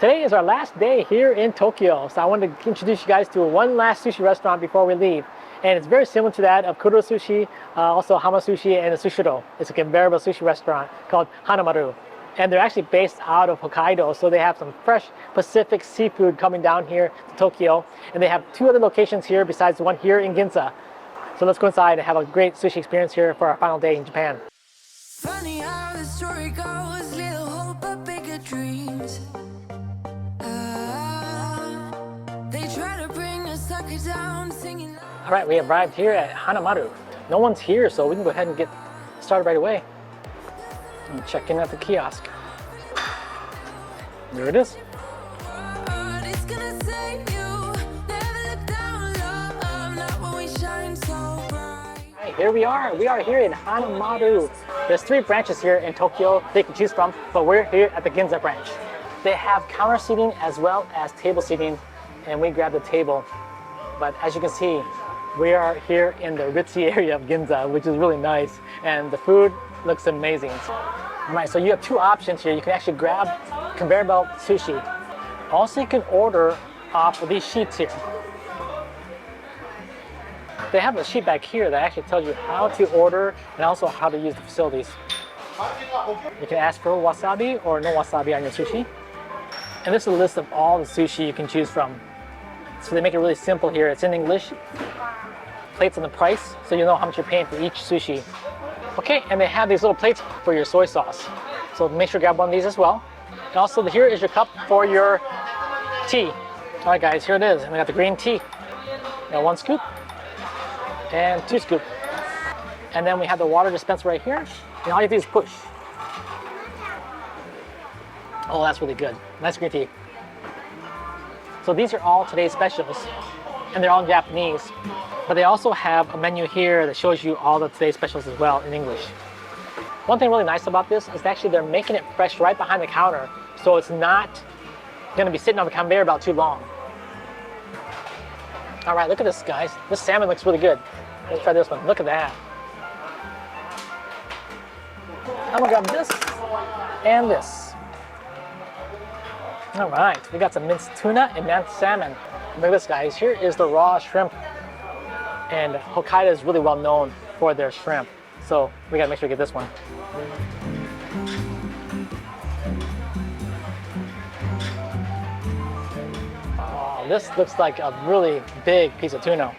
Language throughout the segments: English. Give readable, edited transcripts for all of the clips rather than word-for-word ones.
Today is our last day here in Tokyo, so I wanted to introduce you guys to one last sushi restaurant before we leave. And it's very similar to that of Kura Sushi, also Hama Sushi, and Sushiro. It's a Conveyor sushi restaurant called Hanamaru. And they're actually based out of Hokkaido, so they have some fresh Pacific seafood coming down here to Tokyo. And they have two other locations here besides the one here in Ginza. So let's go inside and have a great sushi experience here for our final day in Japan. Funny how the story goes, little hope but bigger dreams. They try to bring a sucker down, singing. All right, we arrived here at Hanamaru. No one's here, so we can go ahead and get started right away. And check in at the kiosk. There it is. It's gonna save you. Never look down, love, not when we shine so bright. All right, here we are. We are here in Hanamaru. There's 3 branches here in Tokyo they can choose from, but we're here at the Ginza branch. They have counter seating as well as table seating, and we grabbed the table. But as you can see, we are here in the ritzy area of Ginza, which is really nice, and the food looks amazing. All right, so you have 2 options here. You can actually grab conveyor belt sushi. Also, you can order off of these sheets here. They have a sheet back here that actually tells you how to order and also how to use the facilities. You can ask for wasabi or no wasabi on your sushi. And this is a list of all the sushi you can choose from. So they make it really simple here. It's in English. Plates and the price, so you know how much you're paying for each sushi. Okay, and they have these little plates for your soy sauce. So make sure to grab one of these as well. And also here is your cup for your tea. All right guys, here it is. And we got the green tea. Got 1 scoop and 2 scoop. And then we have the water dispenser right here. And all you do is push. Oh, that's really good. Nice green tea. So these are all today's specials, and they're all in Japanese. But they also have a menu here that shows you all the today's specials as well in English. One thing really nice about this is actually they're making it fresh right behind the counter, so it's not going to be sitting on the conveyor belt too long. All right, look at this, guys. This salmon looks really good. Let's try this one. Look at that. I'm gonna grab this and this. All right, we got some minced tuna and minced salmon. Look at this, guys. Here is the raw shrimp. And Hokkaido is really well known for their shrimp. So we gotta make sure to get this one. Oh, this looks like a really big piece of tuna.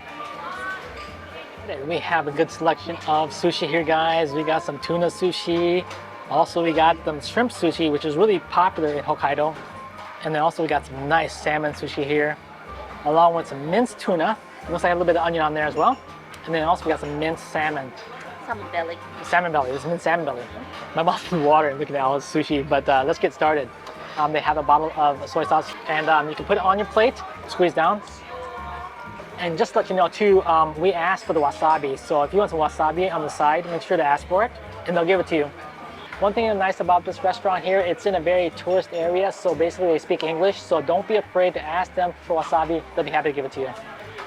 We have a good selection of sushi here, guys. We got some tuna sushi. Also, we got some shrimp sushi, which is really popular in Hokkaido. And then also we got some nice salmon sushi here, along with some minced tuna. It looks like a little bit of onion on there as well. And then also we got some minced salmon. Salmon belly. Salmon belly, this is minced salmon belly. My mouth is watering looking at all this sushi, but let's get started. They have a bottle of soy sauce, and you can put it on your plate, squeeze down. And just to let you know too, we asked for the wasabi. So if you want some wasabi on the side, make sure to ask for it, and they'll give it to you. One thing that's nice about this restaurant here, it's in a very tourist area, so basically they speak English, so don't be afraid to ask them for wasabi. They'll be happy to give it to you.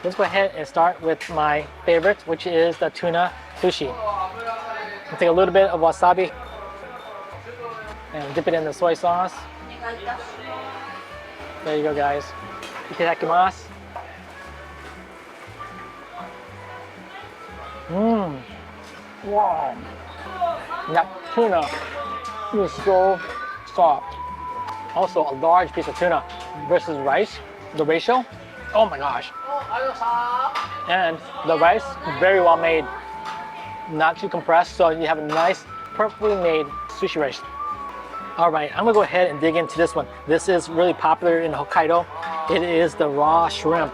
Let's go ahead and start with my favorite, which is the tuna sushi. I'll take a little bit of wasabi and dip it in the soy sauce. There you go, guys. Itadakimasu. Wow. That tuna is so soft. Also, a large piece of tuna versus rice, the ratio, oh my gosh. And the rice, very well made. Not too compressed, so you have a nice, perfectly made sushi rice. All right, I'm gonna go ahead and dig into this one. This is really popular in Hokkaido. It is the raw shrimp.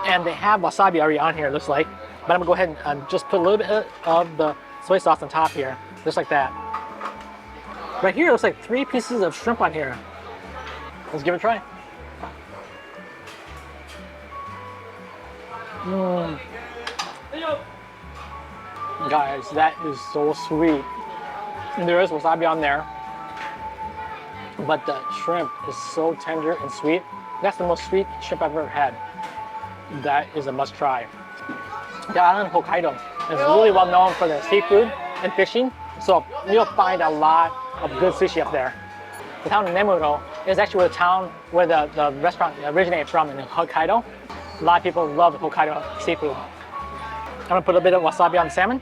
And they have wasabi already on here, it looks like. But I'm gonna go ahead and just put a little bit of the soy sauce on top here, just like that. Right here, it looks like 3 pieces of shrimp on here. Let's give it a try. Guys, that is so sweet. And there is wasabi on there, but the shrimp is so tender and sweet. That's the most sweet shrimp I've ever had. That is a must try. The island of Hokkaido is really well known for their seafood and fishing, so you'll find a lot of good sushi up there. The town of Nemuro is actually where the town where the restaurant originated from in Hokkaido. A lot of people love Hokkaido seafood. I'm gonna put a bit of wasabi on the salmon.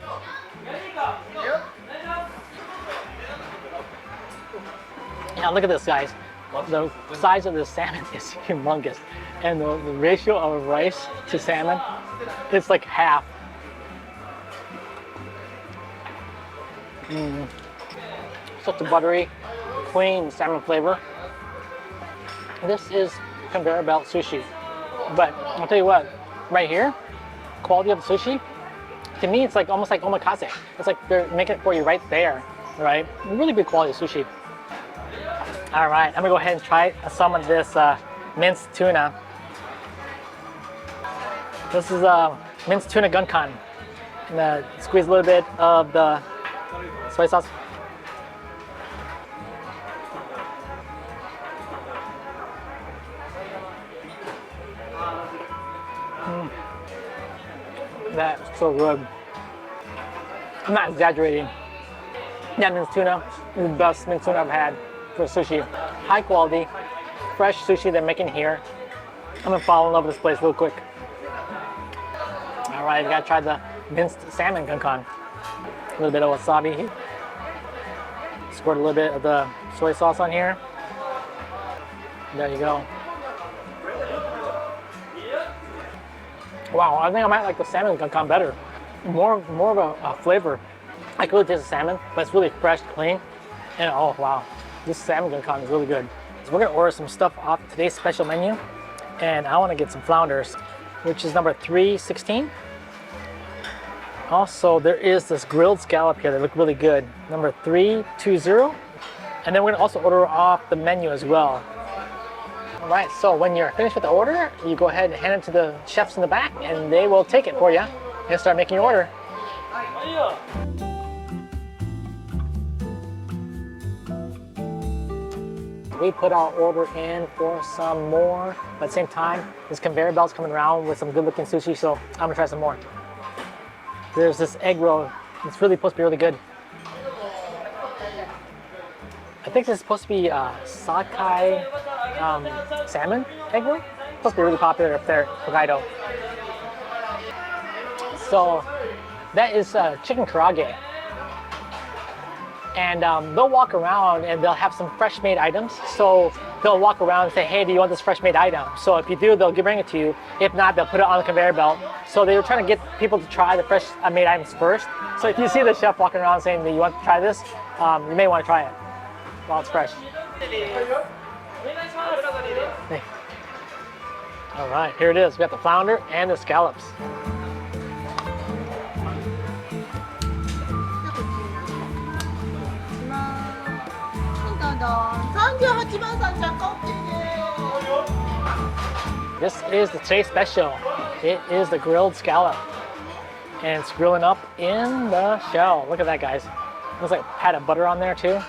Yeah, look at this, guys. The size of the salmon is humongous. And the ratio of rice to salmon, it's like half. Such a buttery, clean salmon flavor. This is conveyor belt sushi. But I'll tell you what, right here, quality of the sushi, to me it's like almost like omakase. It's like they're making it for you right there, right? Really good quality sushi. All right, I'm gonna go ahead and try some of this minced tuna. This is minced tuna gunkan. I'm gonna squeeze a little bit of the soy sauce. That's so good. I'm not exaggerating. That minced tuna is the best minced tuna I've had for sushi. High quality, fresh sushi they're making here. I'm gonna fall in love with this place real quick. All right, we gotta try the minced salmon gunkan. A little bit of wasabi. Squirt a little bit of the soy sauce on here. There you go. Wow, I think I might like the salmon gunkan better. More of a flavor. I could really taste the salmon, but it's really fresh, clean. And oh wow, this salmon gunkan is really good. So we're gonna order some stuff off today's special menu. And I wanna get some flounders, which is number 316. Also, there is this grilled scallop here that look really good, number 320. And then we're gonna also order off the menu as well. All right, so when you're finished with the order, you go ahead and hand it to the chefs in the back and they will take it for you and start making your order. We put our order in for some more, but at the same time, this conveyor belt's coming around with some good looking sushi, so I'm gonna try some more. There's this egg roll, it's really supposed to be really good. I think this is supposed to be Sakai salmon egg roll. It's supposed to be really popular up there in Hokkaido. So that is chicken karage. And they'll walk around and they'll have some fresh made items. So they'll walk around and say, hey, do you want this fresh made item? So if you do, they'll bring it to you. If not, they'll put it on the conveyor belt. So they were trying to get people to try the fresh made items first. So if you see the chef walking around saying that you want to try this, you may want to try it while it's fresh. Hey. All right, here it is. We got the flounder and the scallops. This is the today's special. It is the grilled scallop. And it's grilling up in the shell. Look at that, guys. Looks like a pat of butter on there too.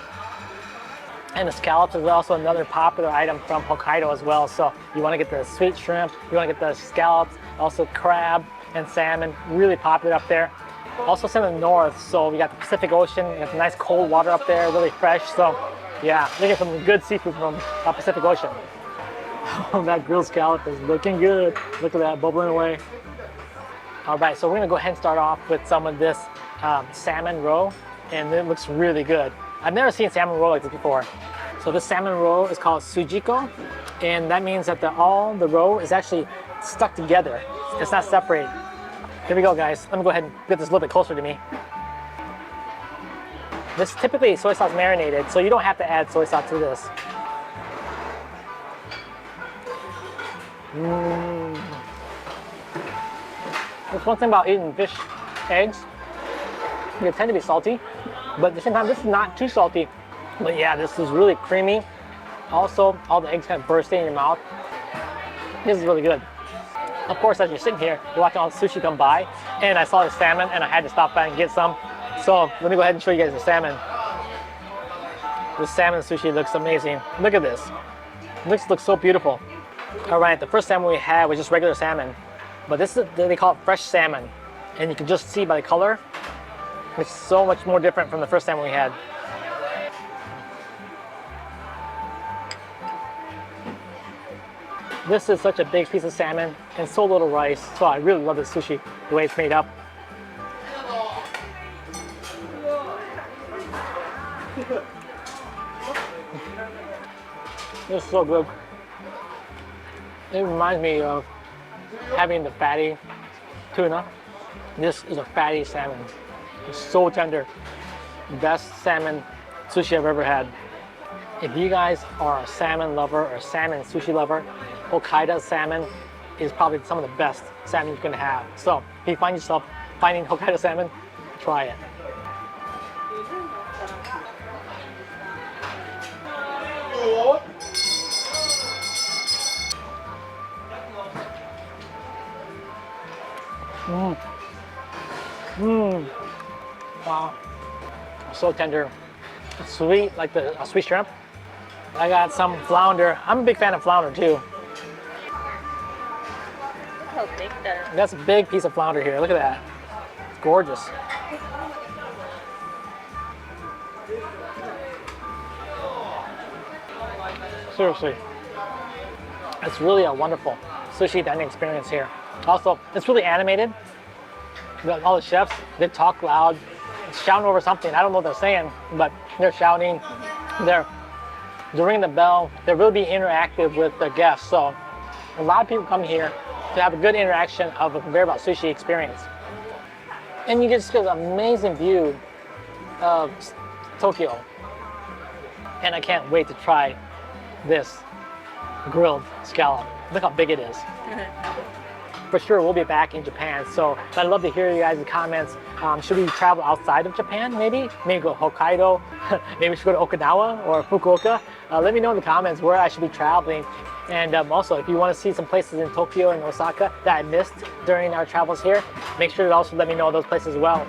And the scallops is also another popular item from Hokkaido as well. So you want to get the sweet shrimp, you want to get the scallops, also crab and salmon, really popular up there. Also it's in the north, so we got the Pacific Ocean, we got the nice cold water up there, really fresh. So yeah, look at some good seafood from Pacific Ocean. Oh, that grilled scallop is looking good. Look at that, bubbling away. All right, so we're gonna go ahead and start off with some of this salmon roe, and it looks really good. I've never seen salmon roe like this before. So this salmon roe is called sujiko, and that means that all the roe is actually stuck together. It's not separated. Here we go, guys. Let me go ahead and get this a little bit closer to me. This is typically soy sauce marinated, so you don't have to add soy sauce to this. There's one thing about eating fish eggs. They tend to be salty, but at the same time, this is not too salty. But yeah, this is really creamy. Also, all the eggs kind of bursting in your mouth. This is really good. Of course, as you're sitting here, you're watching all the sushi come by, and I saw the salmon, and I had to stop by and get some. So let me go ahead and show you guys the salmon. The salmon sushi looks amazing. Look at this. This looks so beautiful. All right, the first salmon we had was just regular salmon, but this is, they call it fresh salmon, and you can just see by the color, it's so much more different from the first salmon we had. This is such a big piece of salmon and so little rice. So I really love this sushi, the way it's made up. This is so good. It reminds me of having the fatty tuna. This is a fatty salmon. It's so tender. Best salmon sushi I've ever had. If you guys are a salmon lover or a salmon sushi lover, Hokkaido salmon is probably some of the best salmon you can have. So if you find yourself finding Hokkaido salmon, try it. Wow, so tender. It's sweet, like the sweet shrimp. I got some flounder. I'm a big fan of flounder too. Look how big that is. That's a big piece of flounder here. Look at that. It's gorgeous. Seriously. It's really a wonderful sushi dining experience here. Also, it's really animated. All the chefs, they talk loud, shouting over something. I don't know what they're saying, but they're shouting. They're ringing the bell. They're really being interactive with the guests. So a lot of people come here to have a good interaction of a conveyor belt sushi experience. And you just get an amazing view of Tokyo. And I can't wait to try this grilled scallop. Look how big it is. For sure, we'll be back in Japan. So I'd love to hear you guys' comments. Should we travel outside of Japan, maybe? Maybe go to Hokkaido. Maybe we should go to Okinawa or Fukuoka. Let me know in the comments where I should be traveling. And also, if you want to see some places in Tokyo and Osaka that I missed during our travels here, make sure to also let me know those places as well.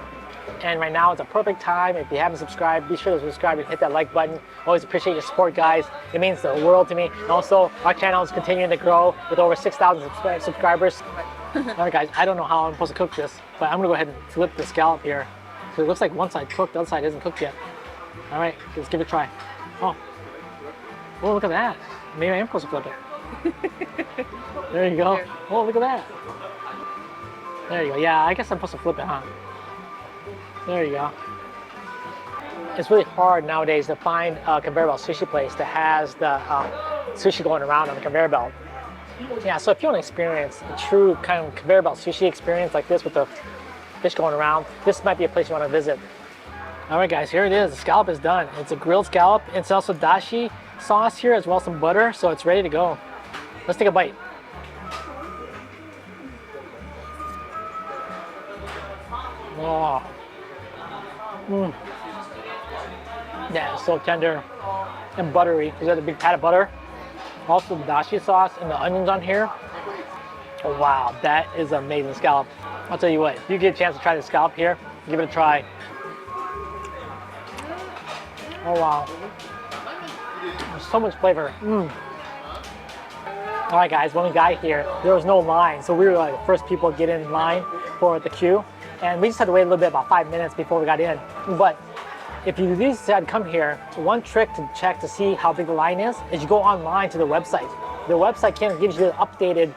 And right now, it's a perfect time. If you haven't subscribed, be sure to subscribe and hit that like button. Always appreciate your support, guys. It means the world to me. And also, our channel is continuing to grow with over 6,000 subscribers. All right, guys, I don't know how I'm supposed to cook this, but I'm gonna go ahead and flip the scallop here. So it looks like one side cooked, the other side isn't cooked yet. All right, let's give it a try. Oh, look at that. Maybe I am supposed to flip it. There you go. Oh, look at that. There you go. Yeah, I guess I'm supposed to flip it, huh? There you go. It's really hard nowadays to find a conveyor belt sushi place that has the sushi going around on the conveyor belt. Yeah, so if you want to experience a true kind of conveyor belt sushi experience like this with the fish going around, this might be a place you want to visit. All right, guys, here it is. The scallop is done. It's a grilled scallop. It's also dashi sauce here as well as some butter, so it's ready to go. Let's take a bite. Oh. Yeah, it's so tender and buttery. You got a big pat of butter. Also the dashi sauce and the onions on here. Oh, wow, that is amazing scallop. I'll tell you what, if you get a chance to try the scallop here, give it a try. Oh wow, there's so much flavor. All right, guys, when we got here, there was no line, so we were like the first people to get in line for the queue, and we just had to wait a little bit, about 5 minutes before we got in. But if you decide to come here, one trick to check to see how big the line is you go online to the website. The website kind of gives you the updated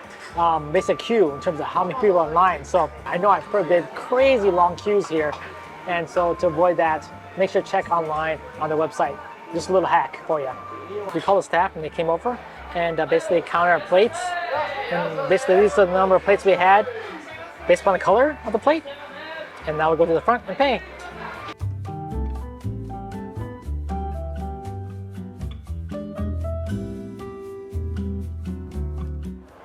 basic queue in terms of how many people are in line. So I know I've heard there's crazy long queues here, and so to avoid that, make sure to check online on the website. Just a little hack for you. We called the staff and they came over and basically counted our plates. And basically these are the number of plates we had based upon the color of the plate. And now we go to the front and pay.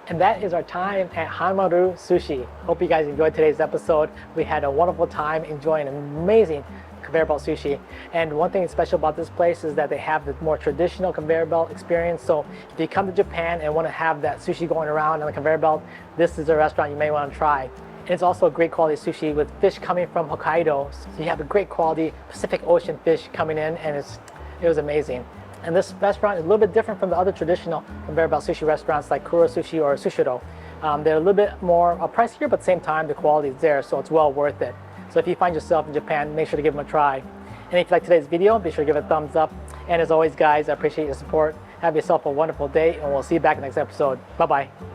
And that is our time at Hanamaru Sushi. Hope you guys enjoyed today's episode. We had a wonderful time enjoying amazing conveyor belt sushi. And one thing that's special about this place is that they have the more traditional conveyor belt experience. So if you come to Japan and want to have that sushi going around on the conveyor belt, this is a restaurant you may want to try. And it's also a great quality sushi with fish coming from Hokkaido. So you have a great quality Pacific Ocean fish coming in, and it was amazing. And this restaurant is a little bit different from the other traditional conveyor belt sushi restaurants like Kura Sushi or Sushiro. They're a little bit more pricier, but at the same time, the quality is there, so it's well worth it. So if you find yourself in Japan, make sure to give them a try. And if you like today's video, be sure to give it a thumbs up. And as always, guys, I appreciate your support. Have yourself a wonderful day, and we'll see you back in the next episode. Bye-bye.